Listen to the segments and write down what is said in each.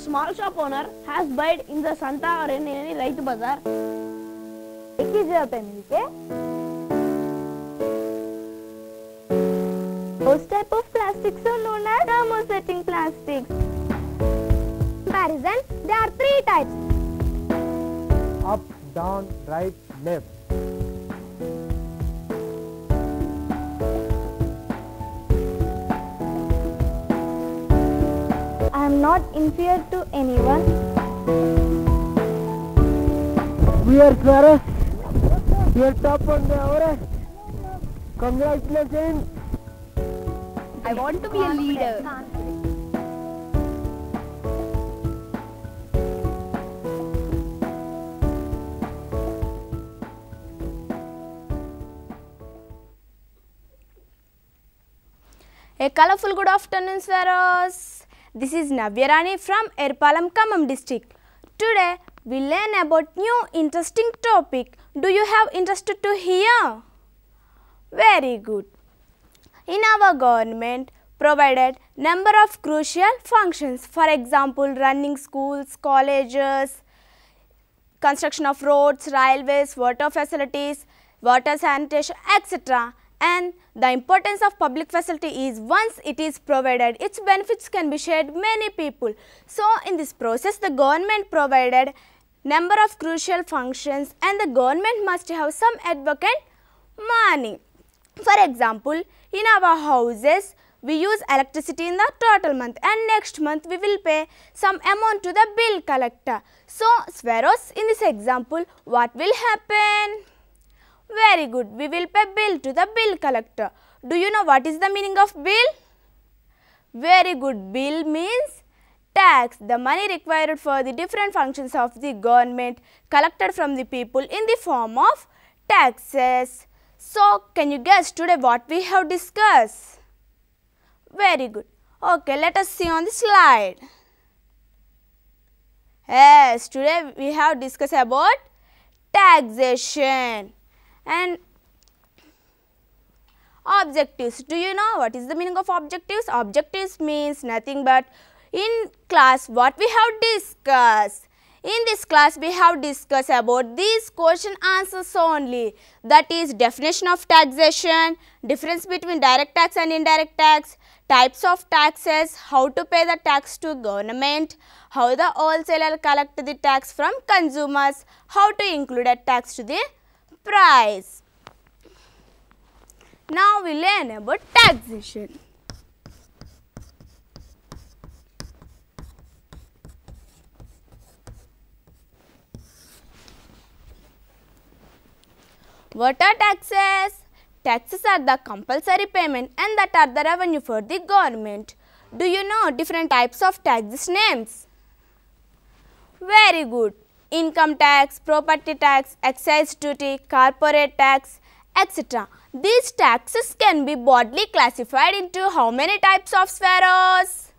small shop owner has bought in the Santa or in any Raitu Bazaar. एक ही जगह पे मिलके those type of plastics are known as thermosetting plastics. Comparison, there are 3 types. Up, down, right, left. I am not inferior to anyone. We are Clarus. We are top on the Everest. Congratulations. I want to be a leader. A colorful good afternoon, Swaros. This is Navyarani from Erpalam, Khammam district. Today we learn about new interesting topic. Do you have interest to hear? Very good. In our government provided number of crucial functions, for example running schools, colleges, construction of roads, railways, water facilities, water sanitation, etc. And the importance of public facility is once it is provided, its benefits can be shared many people. So in this process the government provided number of crucial functions and the government must have some advocate money. For example, in our houses we use electricity in the total month and next month we will pay some amount to the bill collector. So Swaros, in this example what will happen? Very good, we will pay bill to the bill collector. Do you know what is the meaning of bill? Very good, bill means tax, the money required for the different functions of the government collected from the people in the form of taxes. So, can you guess today what we have discussed? Very good. Okay, let us see on the slide. Yes, today we have discussed about taxation and objectives. Do you know what is the meaning of objectives? Objectives means nothing but in class what we have discussed. In this class we have discussed about these question answers only, that is definition of taxation, difference between direct tax and indirect tax, types of taxes, how to pay the tax to government, how the wholesaler collect the tax from consumers, how to include a tax to the price. Now we learn about taxation. What are taxes? Taxes are the compulsory payment and that are the revenue for the government. Do you know different types of taxes names? Very good. Income tax, property tax, excise duty, corporate tax, etc. These taxes can be broadly classified into how many types of Swaros?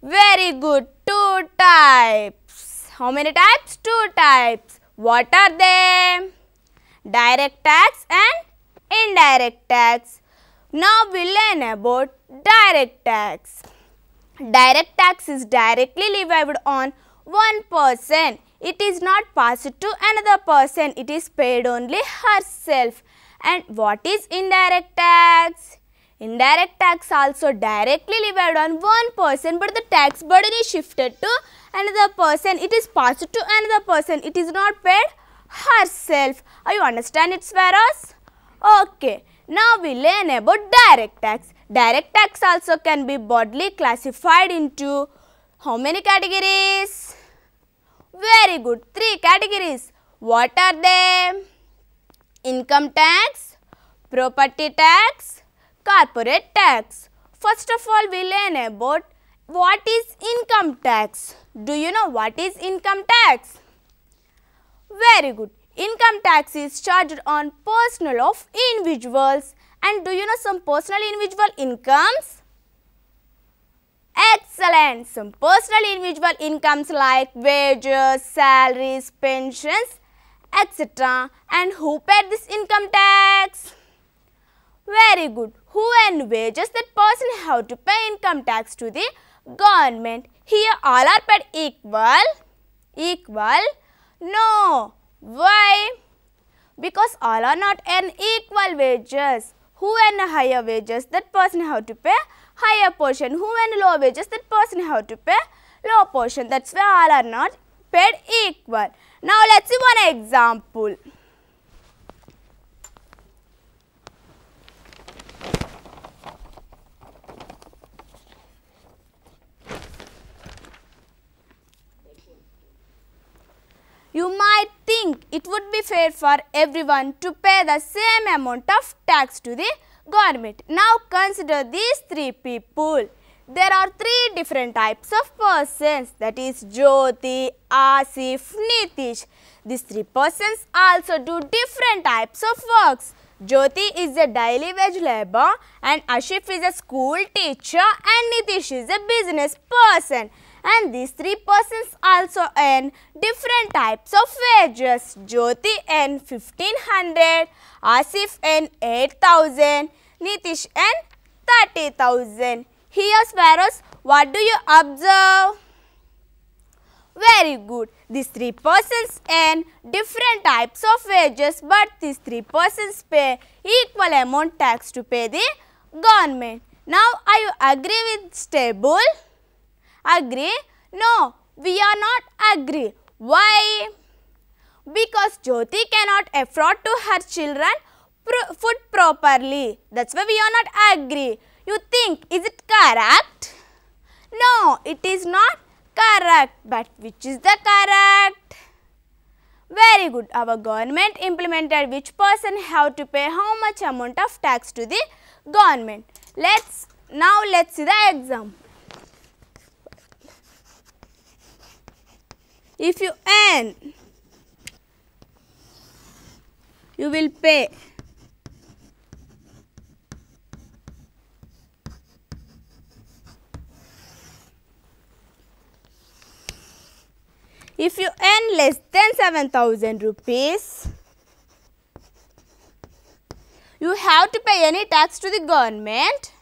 Very good, 2 types. How many types? 2 types. What are they? Direct tax and indirect tax. Now we learn about direct tax. Direct tax is directly levied on one person. It is not passed to another person. It is paid only herself. And what is indirect tax? Indirect tax also directly levied on one person, but the tax burden is shifted to another person. It is passed to another person. It is not paid herself. Are you understand it, Swaros? Okay. Now we learn about direct tax. Direct tax also can be broadly classified into how many categories? Very good, 3 categories. What are they? Income tax, property tax, corporate tax. First of all, we learn about what is income tax. Do you know what is income tax? Very good. Income tax is charged on personal of individuals. And do you know some personal individual incomes? Excellent. Some personal individual incomes like wages, salaries, pensions, etc. And who paid this income tax? Very good. Who earn wages, that person have to pay income tax to the government. Here all are paid equal. Equal? No. Why? Because all are not earn equal wages. Who earn higher wages, that person have to pay higher portion. Who earn low wages, that person have to pay low portion. That's why all are not paid equal. Now let's see one example. You might think it would be fair for everyone to pay the same amount of tax to the government. Now consider these three people. There are three different types of persons, that is Jyoti, Asif, Nitish. These three persons also do different types of works. Jyoti is a daily wage labor and Asif is a school teacher and Nitish is a business person. And these three persons also earn different types of wages. Jyoti earn 1500, Asif earn 8000, Nitish earn 30,000. Here sparrows, what do you observe? Very good. These three persons earn different types of wages, but these three persons pay equal amount tax to pay the government. Now, are you agree with stable? Agree? No, we are not agree. Why? Because Jyoti cannot afford to her children food properly. That's why we are not agree. You think, is it correct? No, it is not correct. But which is the correct? Very good. Our government implemented which person have to pay how much amount of tax to the government. Now let's see the example. If you earn, you will pay if you earn less than 7,000 rupees, you have to pay any tax to the government?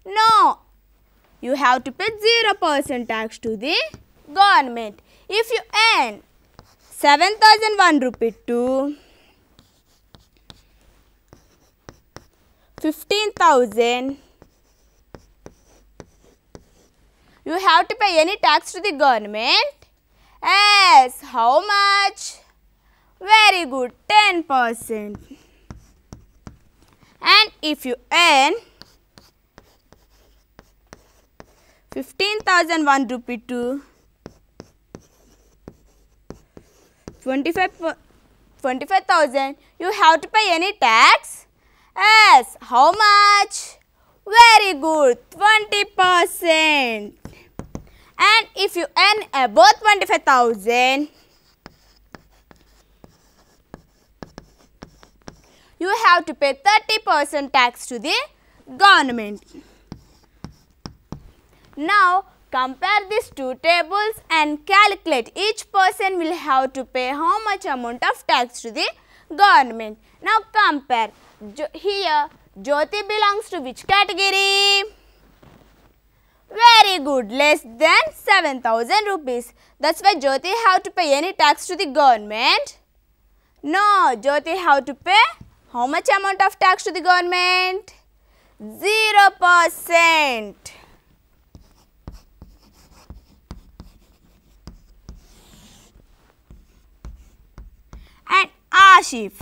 No, you have to pay 0% tax to the government. If you earn 7,001 rupee to 15,000, you have to pay any tax to the government? Yes, how much? Very good, 10%. And if you earn 15,001 rupee to 25,000, you have to pay any tax? Yes, how much? Very good, 20%. And if you earn above 25,000, you have to pay 30% tax to the government. Now, compare these two tables and calculate. Each person will have to pay how much amount of tax to the government. Now, compare. Here, Jyoti belongs to which category? Very good, less than 7,000 rupees. That's why Jyoti have to pay any tax to the government? No, Jyoti have to pay how much amount of tax to the government? 0%. And Asif.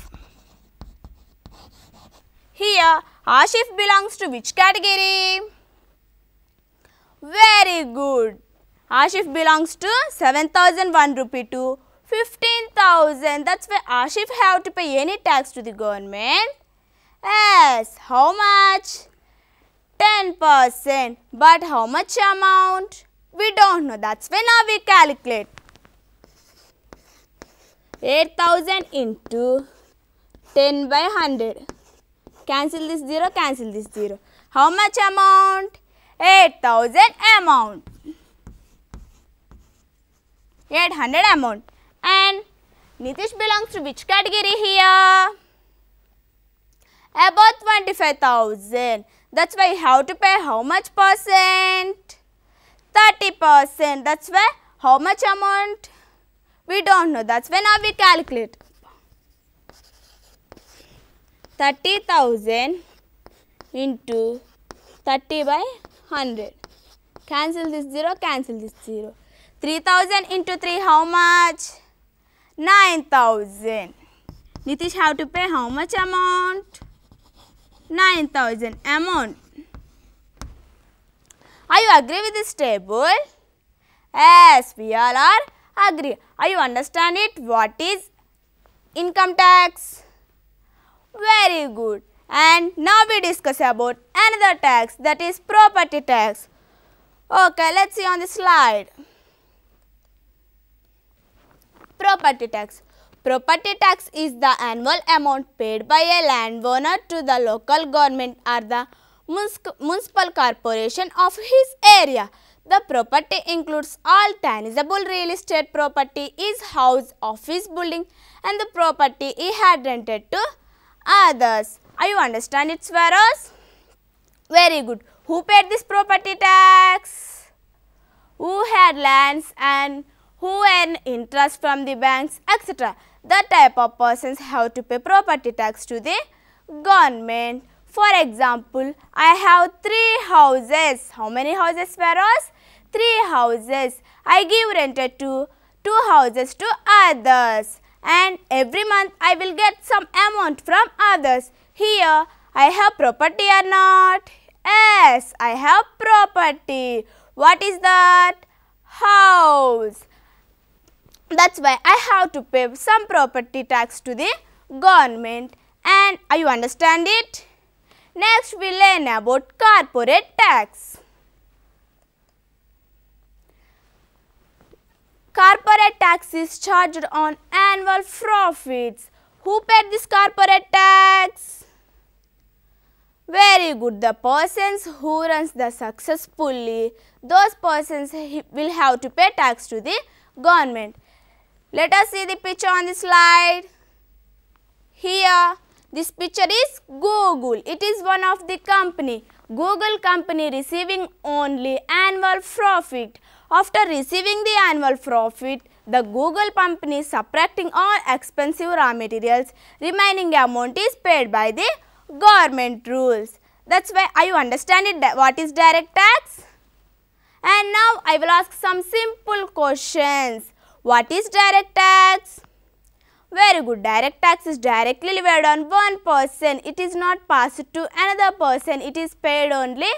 Here, Asif belongs to which category? Very good. Asif belongs to 7,001 rupee to 15,000. That's why Asif have to pay any tax to the government. Yes, how much? 10%. But how much amount? We don't know. That's why now we calculate. 8,000 into 10 by 100. Cancel this 0, cancel this 0. How much amount? 8,000 amount. 800 amount. And Nitish belongs to which category here? About 25,000. That's why you have to pay how much percent? 30%. That's why how much amount? We don't know. That's why now we calculate. 30,000 into 30 by 100. Cancel this 0, cancel this 0. 3,000 into 3, how much? 9,000. Nitish have to pay how much amount? 9,000 amount. Are you agree with this table? Yes, we all are agree. Are you understand it? What is income tax? Very good. And now we discuss about another tax, that is property tax. Okay, let's see on the slide. Property tax. Property tax is the annual amount paid by a landowner to the local government or the municipal corporation of his area. The property includes all tangible real estate property, his house, office building, and the property he had rented to others. Are you understand it, Swaros? Very good. Who paid this property tax? Who had lands and who earned interest from the banks, etc. The type of persons have to pay property tax to the government. For example, I have 3 houses. How many houses, Swaros? 3 houses. I give rented to 2 houses to others, and every month I will get some amount from others. Here I have property or not? Yes, I have property. What is that? House. That's why I have to pay some property tax to the government. And are you understand it? Next we learn about corporate tax. Corporate tax is charged on annual profits. Who paid this corporate tax? Very good. The persons who runs the successfully, those persons will have to pay tax to the government. Let us see the picture on the slide. Here, this picture is Google. It is one of the company. Google company receiving only annual profit. After receiving the annual profit, the Google company subtracting all expensive raw materials, remaining amount is paid by the government rules. That's why you understand it, what is direct tax? And now I will ask some simple questions. What is direct tax? Very good. Direct tax is directly levied on one person. It is not passed to another person. It is paid only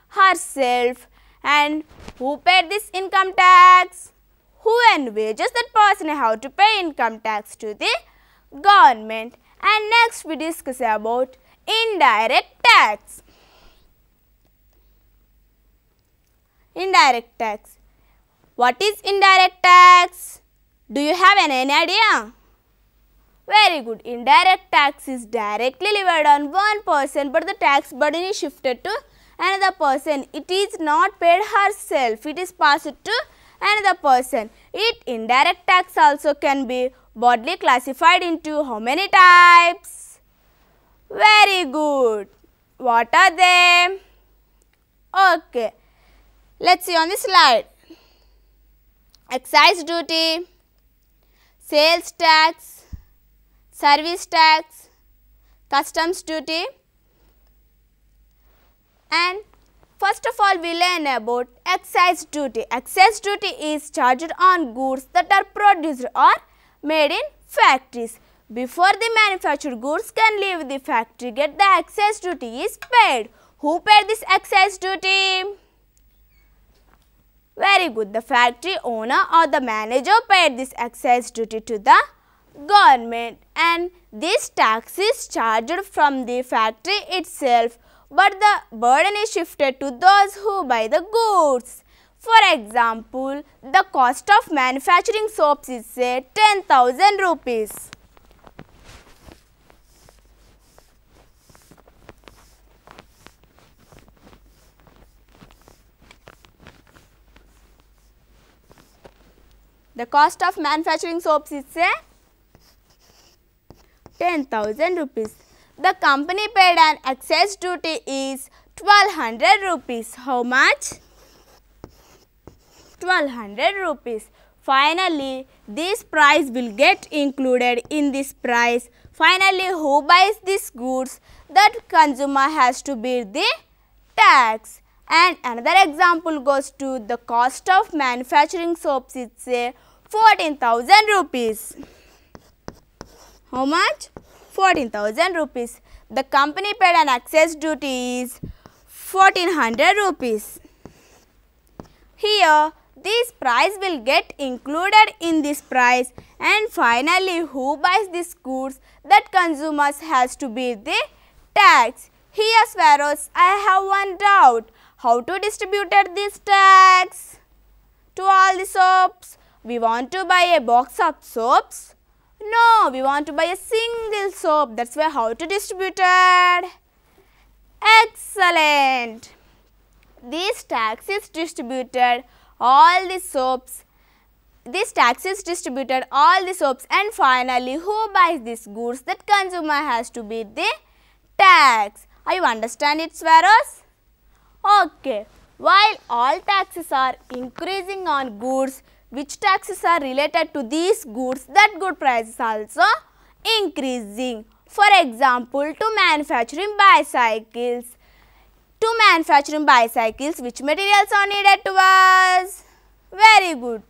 herself. And who paid this income tax? Who earned wages? That person have to pay income tax to the government. And next we discuss about indirect tax. Indirect tax. What is indirect tax? Do you have any idea? Very good. Indirect tax is directly levied on one person, but the tax burden is shifted to another person. It is not paid herself. It is passed to another person. Indirect tax also can be broadly classified into how many types? Very good. What are they? Okay. Let's see on the slide. Excise duty, sales tax, service tax, customs duty. And first of all, we learn about excise duty. Excise duty is charged on goods that are produced or made in factories. Before the manufactured goods can leave the factory, the excise duty is paid. Who paid this excise duty? Very good. The factory owner or the manager paid this excise duty to the government, and this tax is charged from the factory itself, but the burden is shifted to those who buy the goods. For example, the cost of manufacturing soaps is say 10,000 rupees. The cost of manufacturing soaps is say 10,000 rupees. The company paid an excise duty is 1200 rupees. How much? 1200 rupees. Finally, this price will get included in this price. Finally, who buys these goods? That consumer has to bear the tax. And another example goes to the cost of manufacturing soaps is say 14,000 rupees. How much? 14,000 rupees. The company paid an excess duty is 1400 rupees. Here, this price will get included in this price, and finally who buys these goods? That consumers has to bear the tax. Here Sparrows, I have one doubt. How to distribute this tax to all the soaps? We want to buy a box of soaps? No, we want to buy a single soap. That's why how to distribute it? Excellent. This tax is distributed all the soaps. This tax is distributed all the soaps, and finally who buys these goods? That consumer has to bear the tax. Are you understand it, Sparrows? Okay. While all taxes are increasing on goods, which taxes are related to these goods? That good price is also increasing. For example, to manufacturing bicycles. To manufacturing bicycles, which materials are needed to us? Very good.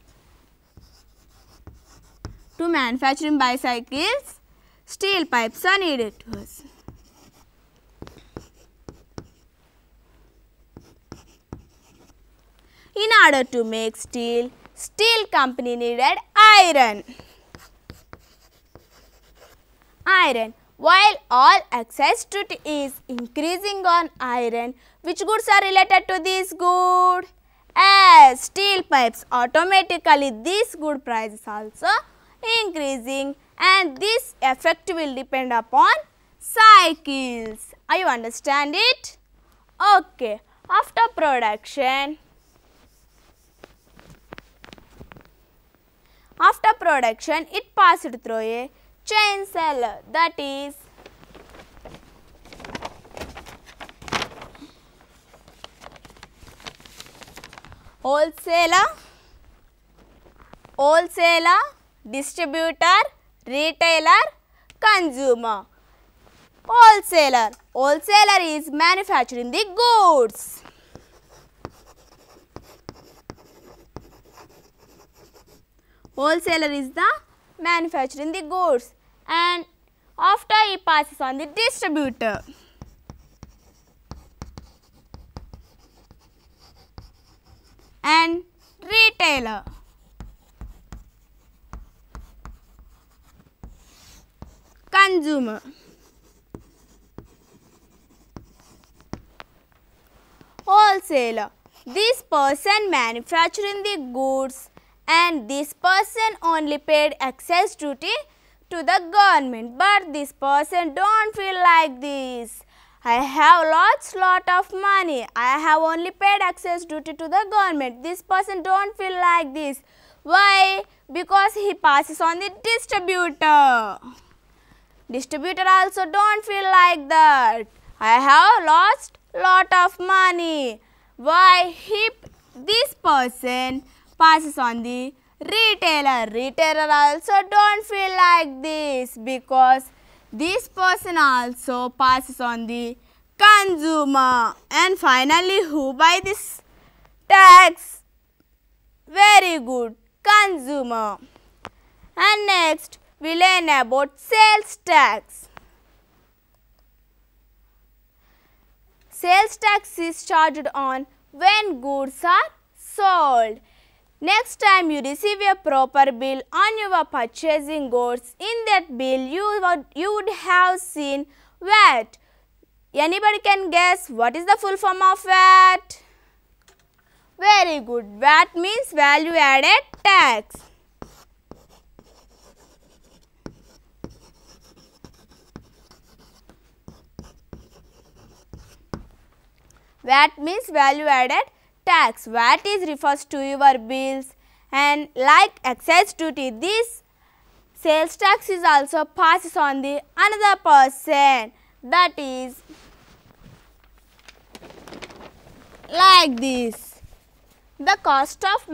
To manufacturing bicycles, steel pipes are needed to us. In order to make steel, steel company needed iron. While all excess duty is increasing on iron, which goods are related to this good? As steel pipes, automatically this good price is also increasing, and this effect will depend upon cycles. Are you understand it? Okay. After production, it passed through a chain seller, that is wholesaler, distributor, retailer, consumer. Wholesaler is manufacturing the goods. Wholesaler is the manufacturing the goods, and after he passes on the distributor. And retailer. Consumer. Wholesaler. This person manufacturing the goods, and this person only paid excess duty to the government, but this person don't feel like this. I have lot of money. I have only paid excess duty to the government. This person don't feel like this. Why? Because he passes on the distributor. Distributor also don't feel like that. I have lost lot of money. Why? This person passes on the retailer. Retailer also don't feel like this, because this person also passes on the consumer. And finally, who buy this tax? Very good, consumer. And next, we learn about sales tax. Sales tax is charged on when goods are sold. Next time you receive a proper bill on your purchasing goods, in that bill you would have seen VAT. Anybody can guess what is the full form of VAT? Very good. VAT means value added tax. VAT means value added tax. VAT is refers to your bills, and like excess duty, this sales tax is also passes on the another person, that is like this. The cost of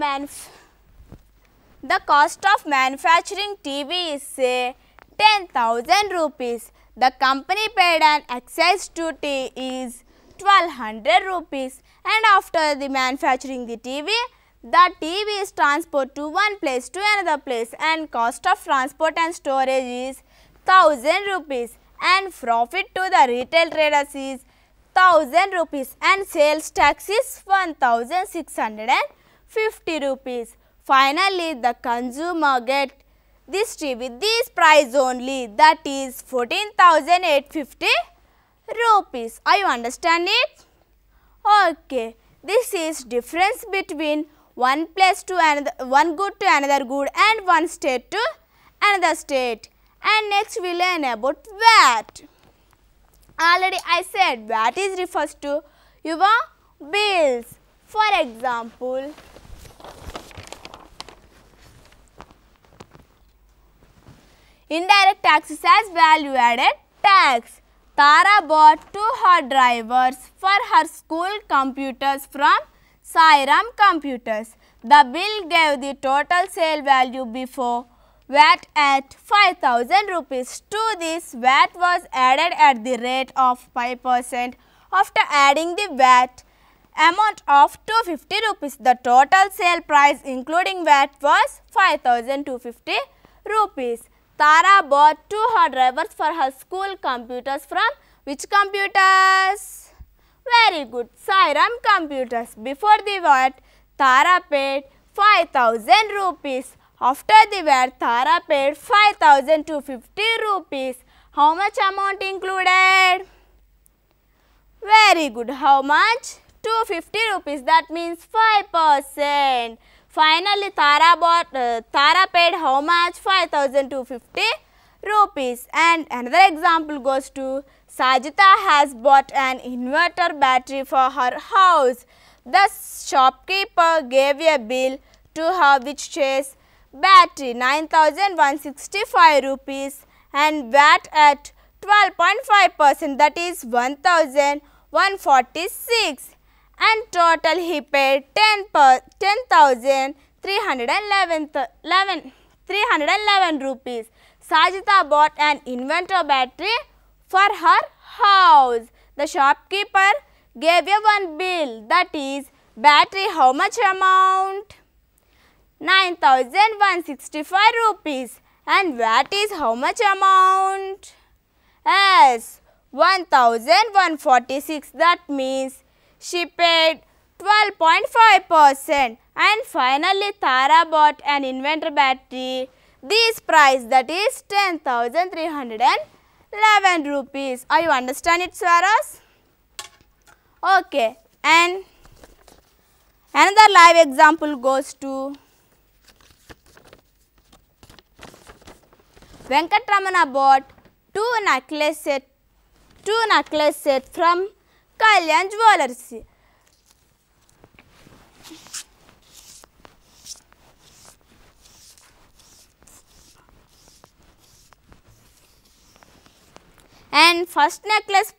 manufacturing TV is say 10,000 rupees. The company paid an excise duty is 1200 rupees, and after the manufacturing the TV is transported to one place to another place, and cost of transport and storage is 1000 rupees, and profit to the retail traders is 1000 rupees, and sales tax is 1650 rupees. Finally, the consumer get this TV with this price only, that is 14,850 rupees. Are you understand it? Okay. This is difference between one place to another, one good to another good, and one state to another state. And next we learn about VAT. Already I said VAT is refers to your bills. For example, indirect taxes as value added tax. Tara bought 2 hard drivers for her school computers from Sairam Computers. The bill gave the total sale value before VAT at 5,000 rupees. To this, VAT was added at the rate of 5%. After adding the VAT amount of 250 rupees, the total sale price including VAT was 5,250 rupees. Tara bought 2 hard drivers for her school computers from which computers? Very good, Sairam Computers. Before the VAT, Tara paid 5,000 rupees. After the VAT, Tara paid 5,250 rupees. How much amount included? Very good. How much? 250 rupees. That means 5%. Finally, Tara paid how much? 5,250 rupees. And another example goes to Sajita has bought an inverter battery for her house. The shopkeeper gave a bill to her which says battery 9,165 rupees and VAT at 12.5%, that is 1,146, and total he paid 10,311 rupees. Sajita bought an inverter battery for her house. The shopkeeper gave a one bill, that is battery how much amount? 9,165 rupees, and VAT is how much amount? Yes, 1,146. That means she paid 12.5%. And finally, Tara bought an inverter battery. This price, that is 10,311 rupees. Are you understand it, Swaras? Okay. And another live example goes to Venkatramana bought two necklace set from Kalyan Jewelers. And first necklace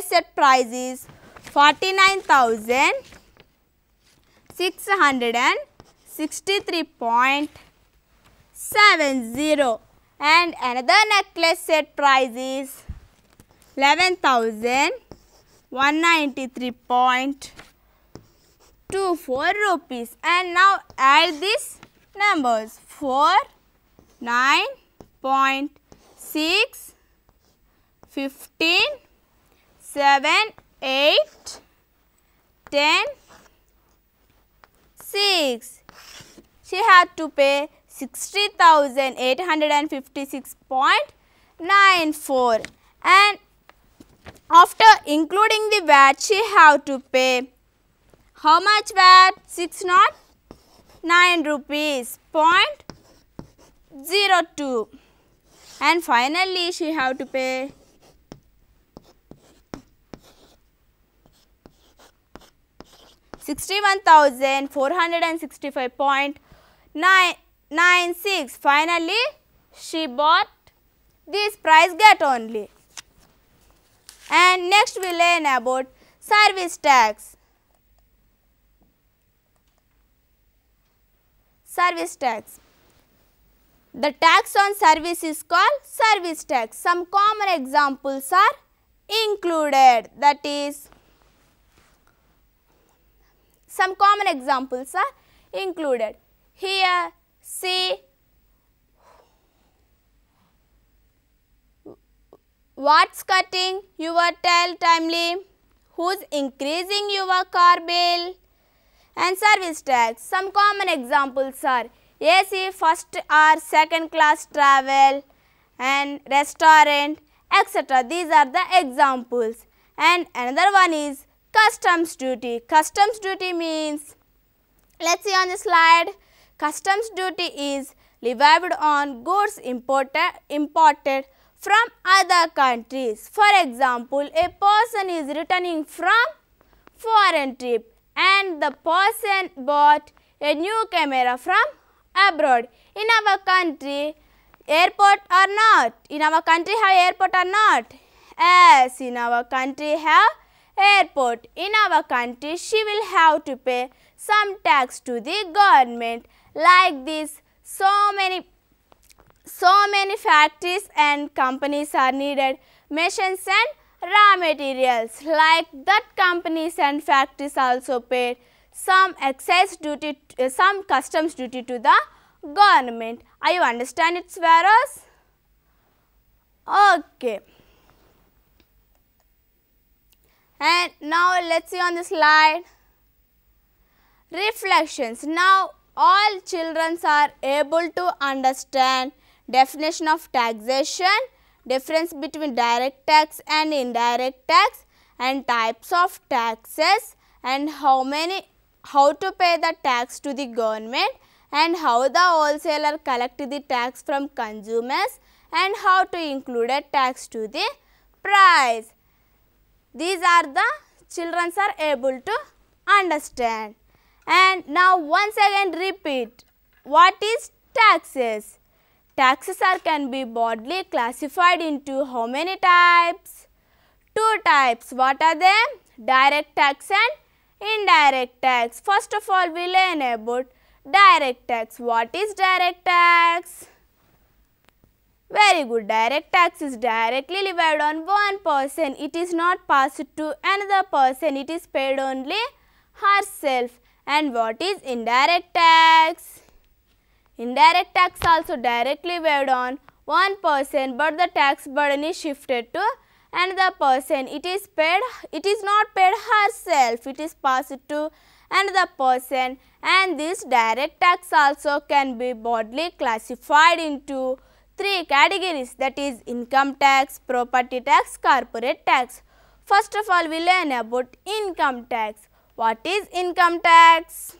set price is 49,663.70, and another necklace set price is 11,193.24 rupees. And now add these numbers: 4, 9.6, 15, 7, 8, 10, 6. She had to pay 60,856.94, and after including the VAT, she have to pay how much VAT? 609 rupees .02, and finally she have to pay 61,465.96. Finally, she bought this price get only. And next we learn about service tax. Service tax. The tax on service is called service tax. Some common examples are included, that is, some common examples are included. Here, see, what's cutting your tail timely, who's increasing your car bill, and service tax. Some common examples are AC first or second class travel and restaurant, etc. These are the examples. And another one is customs duty. Customs duty means, let's see on the slide, customs duty is levied on goods imported from other countries. For example, a person is returning from foreign trip and the person bought a new camera from abroad. In our country, airport or not? In our country have airport or not? Yes, in our country have airport. In our country, she will have to pay some tax to the government. Like this, so many factories and companies are needed, machines and raw materials. Like that, companies and factories also pay some excise duty, some customs duty to the government. Are you understand it, Swaros? Okay. And now let's see on the slide. Reflections. Now all children are able to understand definition of taxation, difference between direct tax and indirect tax, and types of taxes, and how to pay the tax to the government, and how the wholesaler collect the tax from consumers, and how to include a tax to the price. These are the children are able to understand. And now once again repeat, what is taxes? Taxes can be broadly classified into how many types? 2 types. What are they? Direct tax and indirect tax. First of all, we learn about direct tax. What is direct tax? Very good. Direct tax is directly levied on one person. It is not passed to another person. It is paid only herself. And what is indirect tax? Indirect tax also directly levied on one person, but the tax burden is shifted to another person. It is not paid herself. It is passed to another person. And this direct tax also can be broadly classified into 3 categories, that is income tax, property tax, corporate tax. First of all, we learn about income tax. What is income tax?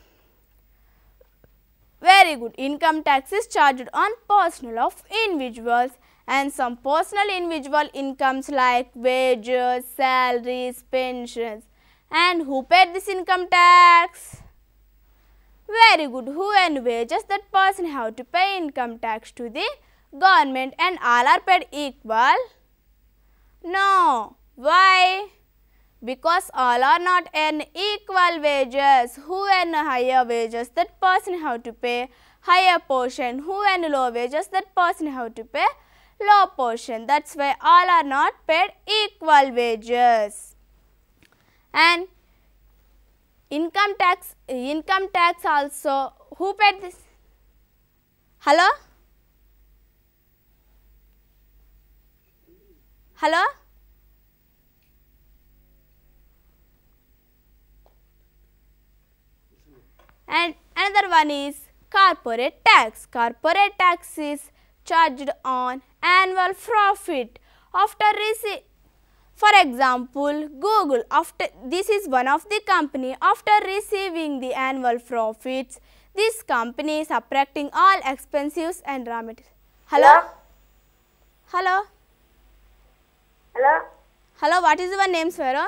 Very good. Income tax is charged on personal of individuals, and some personal individual incomes like wages, salaries, pensions. And who paid this income tax? Very good. Who earn wages, that person have to pay income tax to the government, and all are paid equal? No. Why? Because all are not earn equal wages. Who earn higher wages, that person have to pay higher portion. Who earn low wages, that person have to pay low portion. That's why all are not paid equal wages. And income tax also, who paid this? Hello? Hello? And another one is corporate tax. Corporate tax is charged on annual profit after receipt. For example, Google, this is one of the company, after receiving the annual profits, this company is subtracting all expenses and raw materials. Hello? Hello? Hello? Hello, what is your name, Swara?